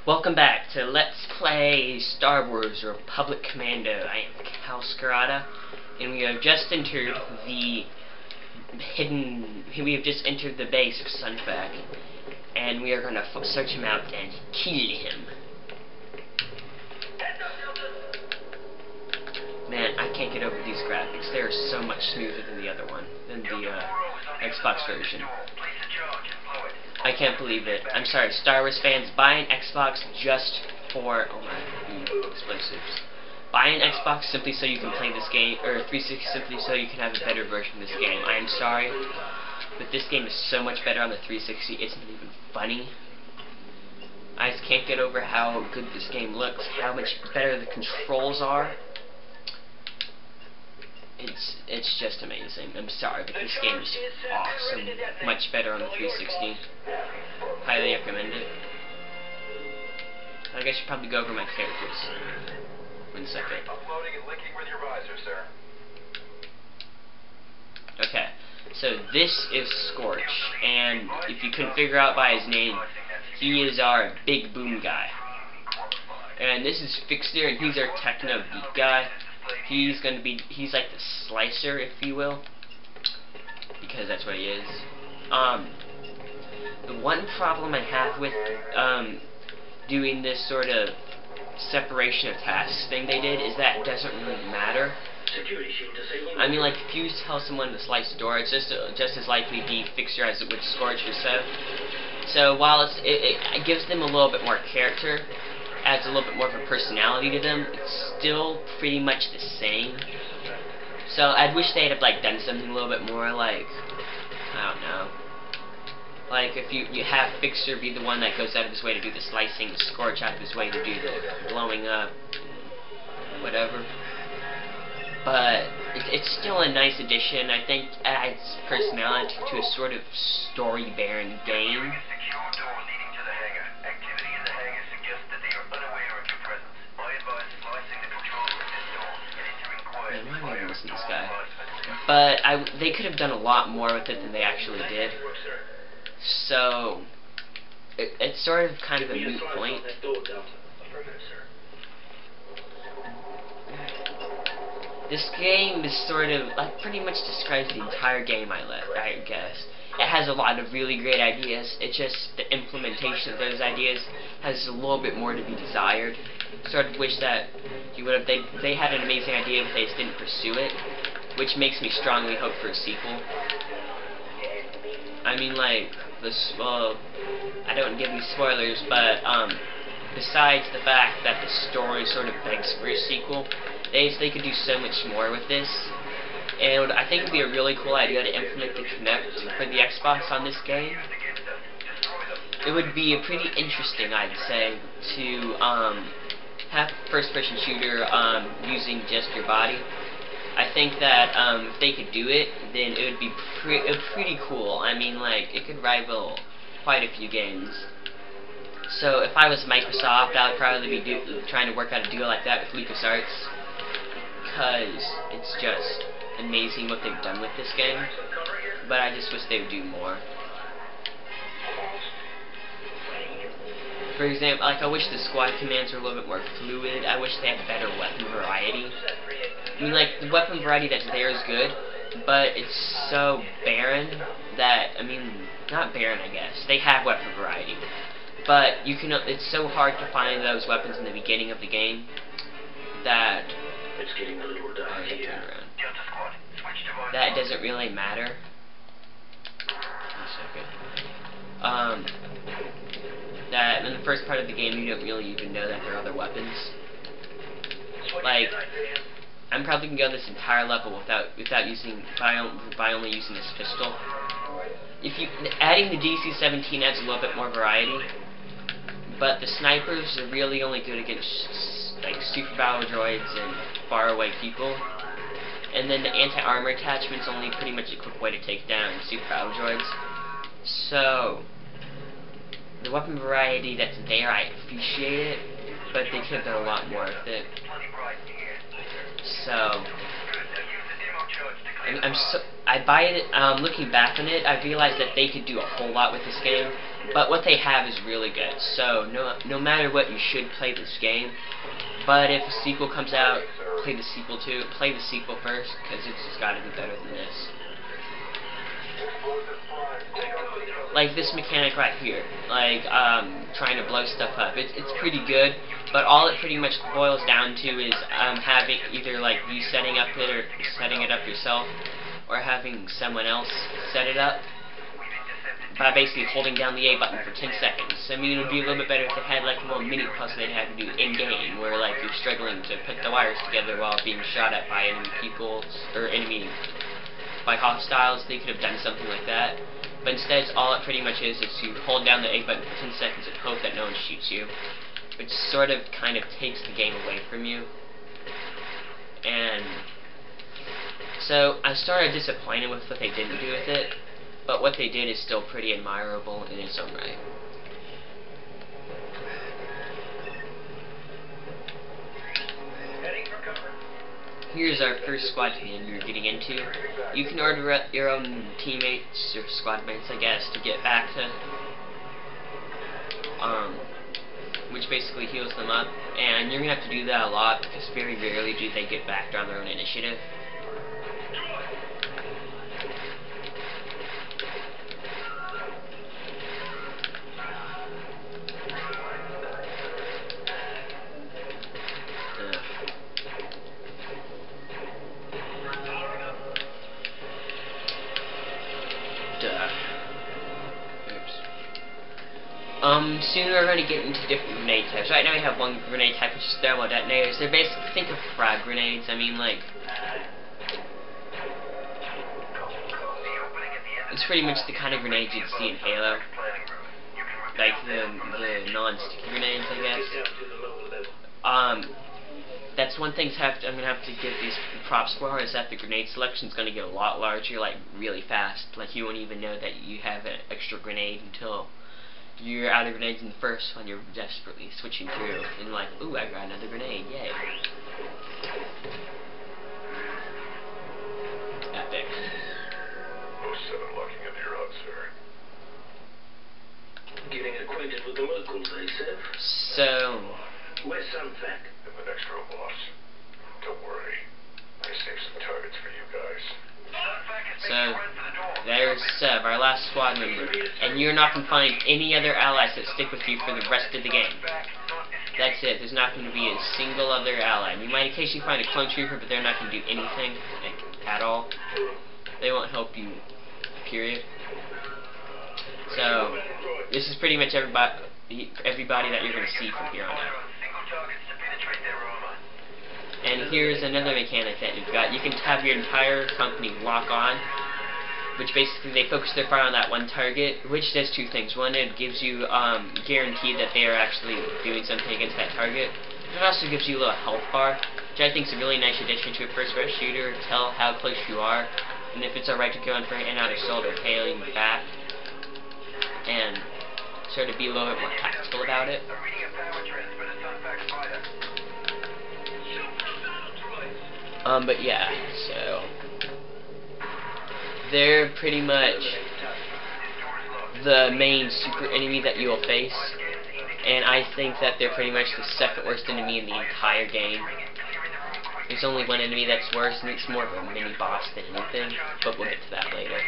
Welcome back to Let's Play Star Wars Republic Commando. I am Cal Scarata, and we have just entered the base of Sunfac, and we are going to search him out and kill him. Man, I can't get over these graphics. They are so much smoother than the other one, than the Xbox version. I can't believe it. I'm sorry, Star Wars fans, buy an Xbox just for explosives. Buy an Xbox simply so you can play this game, or 360 simply so you can have a better version of this game. I am sorry, but this game is so much better on the 360. It's not even funny. I just can't get over how good this game looks, how much better the controls are. It's just amazing. I'm sorry, but this game is awesome. Much better on the 360. Highly recommend it. I guess I should probably go over my characters. 1 second. Uploading and linking with your visor, sir. Okay, so this is Scorch, and if you couldn't figure out by his name, he is our big boom guy. And this is Fixer, and he's our techno geek guy. He's like the slicer, if you will, because that's what he is. The one problem I have with doing this sort of separation of tasks thing they did is that it doesn't really matter. I mean, like, if you tell someone to slice the door, it's just as likely be Fixer as it would Scorch or so. So while it gives them a little bit more character, adds a little bit more of a personality to them, it's still pretty much the same. So I wish they'd have like done something a little bit more like, I don't know, like if you have Fixer be the one that goes out of his way to do the slicing, Scorch out of his way to do the blowing up, whatever. But it's still a nice addition. I think it adds personality to a sort of story-bearing game. This guy. But they could have done a lot more with it than they actually did. So it's sort of kind of a moot point. This game is sort of like pretty much describes the entire game, I guess. It has a lot of really great ideas. It's just the implementation of those ideas has a little bit more to be desired. Sort of wish that you would have. They had an amazing idea, but they just didn't pursue it, which makes me strongly hope for a sequel. I mean, like this. Well, I don't give any spoilers, but besides the fact that the story sort of begs for a sequel, they could do so much more with this. And I think it would be a really cool idea to implement the Kinect for the Xbox on this game. It would be a pretty interesting, I'd say, to have a first-person shooter using just your body. I think that if they could do it, then it would be pretty cool. I mean, like, it could rival quite a few games. So if I was Microsoft, I would probably be trying to work out a deal like that with LucasArts, because it's just amazing what they've done with this game. But I just wish they would do more. For example, like, I wish the squad commands were a little bit more fluid. I wish they had better weapon variety. I mean, like, the weapon variety that's there is good, but it's so barren that, I mean, not barren, I guess. They have weapon variety, but it's so hard to find those weapons in the beginning of the game that that doesn't really matter. That in the first part of the game you don't really even know that there are other weapons. Like, I'm probably gonna go this entire level by only using this pistol. Adding the DC-17 adds a little bit more variety, but the snipers are really only good against like super battle droids and faraway people. And then the anti-armor attachment's only pretty much a quick way to take down super battle droids. So the weapon variety that's there, I appreciate it, but they could have done a lot more with it. So I buy it. Looking back on it, I realized that they could do a whole lot with this game. but what they have is really good. So no matter what, you should play this game. But if a sequel comes out, play the sequel too. Play the sequel first, because it's just got to be better than this. Like this mechanic right here, like trying to blow stuff up. It's pretty good, but all it pretty much boils down to is having either like you setting it up yourself, or having someone else set it up by basically holding down the A button for 10 seconds. I mean, it would be a little bit better if they had like a little mini puzzle they'd have to do in-game, where like you're struggling to put the wires together while being shot at by enemy people, or by hostiles. They could have done something like that. But instead, all it pretty much is you hold down the A button for 10 seconds and hope that no one shoots you, which sort of kind of takes the game away from you. And so I started disappointed with what they didn't do with it, but what they did is still pretty admirable in its own right. Here's our first squad command we're getting into. You can order your own teammates, or squad mates, I guess, to get back to, which basically heals them up, and you're going to have to do that a lot, because very rarely do they get back on their own initiative. Soon we're going to get into different grenade types. Right now we have one grenade type, which is thermal detonators. They're basically, think of frag grenades. I mean, like, it's pretty much the kind of grenades you'd see in Halo. Like the non-sticky grenades, I guess. That's one thing I'm going to have to give these props for, is that the grenade selection is going to get a lot larger, like, really fast. Like, you won't even know that you have an extra grenade until you're out of grenades in the first one. You're desperately switching through, and like, ooh, I got another grenade, yay. Epic. Most 7 locking into your hut, sir. Getting acquainted with the locals, eh, Seth? So... Where's Sunfac? In the next room, boss. Don't worry. I saved some targets for you guys. So, there's Sev, our last squad member, and you're not going to find any other allies that stick with you for the rest of the game. That's it. There's not going to be a single other ally. You might occasionally find a clone trooper, but they're not going to do anything, like, at all. They won't help you, period. So, this is pretty much everybody that you're going to see from here on out. And here's another mechanic that you've got. You can have your entire company lock on, which basically they focus their fire on that one target, which does two things. One, it gives you guarantee that they are actually doing something against that target. It also gives you a little health bar, which I think is a really nice addition to a first-person shooter. Tell how close you are, and if it's alright to go in for another assault or tailing back, and sort of be a little bit more tactical about it. But yeah, so they're pretty much the main super enemy that you'll face, and I think that they're pretty much the second worst enemy in the entire game. There's only one enemy that's worse, and it's more of a mini-boss than anything, but we'll get to that later.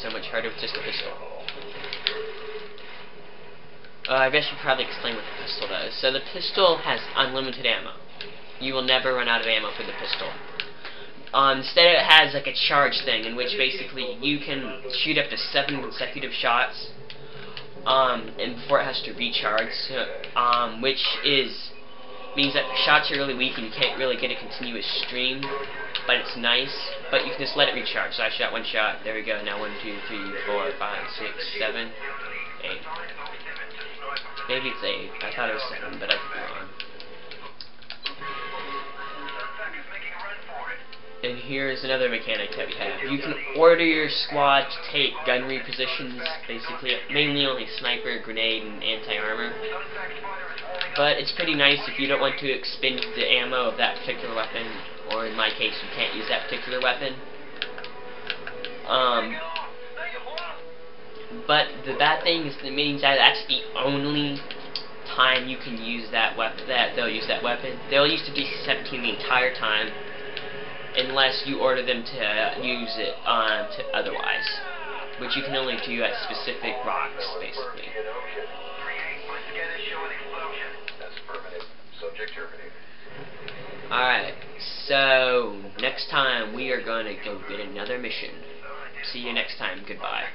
So much harder with just a pistol. I guess you probably explain what the pistol does. So the pistol has unlimited ammo. You will never run out of ammo for the pistol. Instead it has like a charge thing, in which basically you can shoot up to 7 consecutive shots, and before it has to recharge, which means that the shots are really weak and you can't really get a continuous stream, but it's nice. But you can just let it recharge. So I shot one shot, there we go, now 1, 2, 3, 4, 5, 6, 7, 8. Maybe it's 8. I thought it was 7, but I could be wrong. And here's another mechanic that we have. You can order your squad to take gunnery positions, basically, mainly only sniper, grenade, and anti-armor. But it's pretty nice if you don't want to expend the ammo of that particular weapon, or in my case, you can't use that particular weapon. But the bad thing is it means that that's the only time you can use that weapon. They'll use that weapon. They'll use the DC-17 the entire time, unless you order them to use it to otherwise, which you can only do at specific rocks, basically. Alright, so next time we are going to go get another mission. See you next time. Goodbye.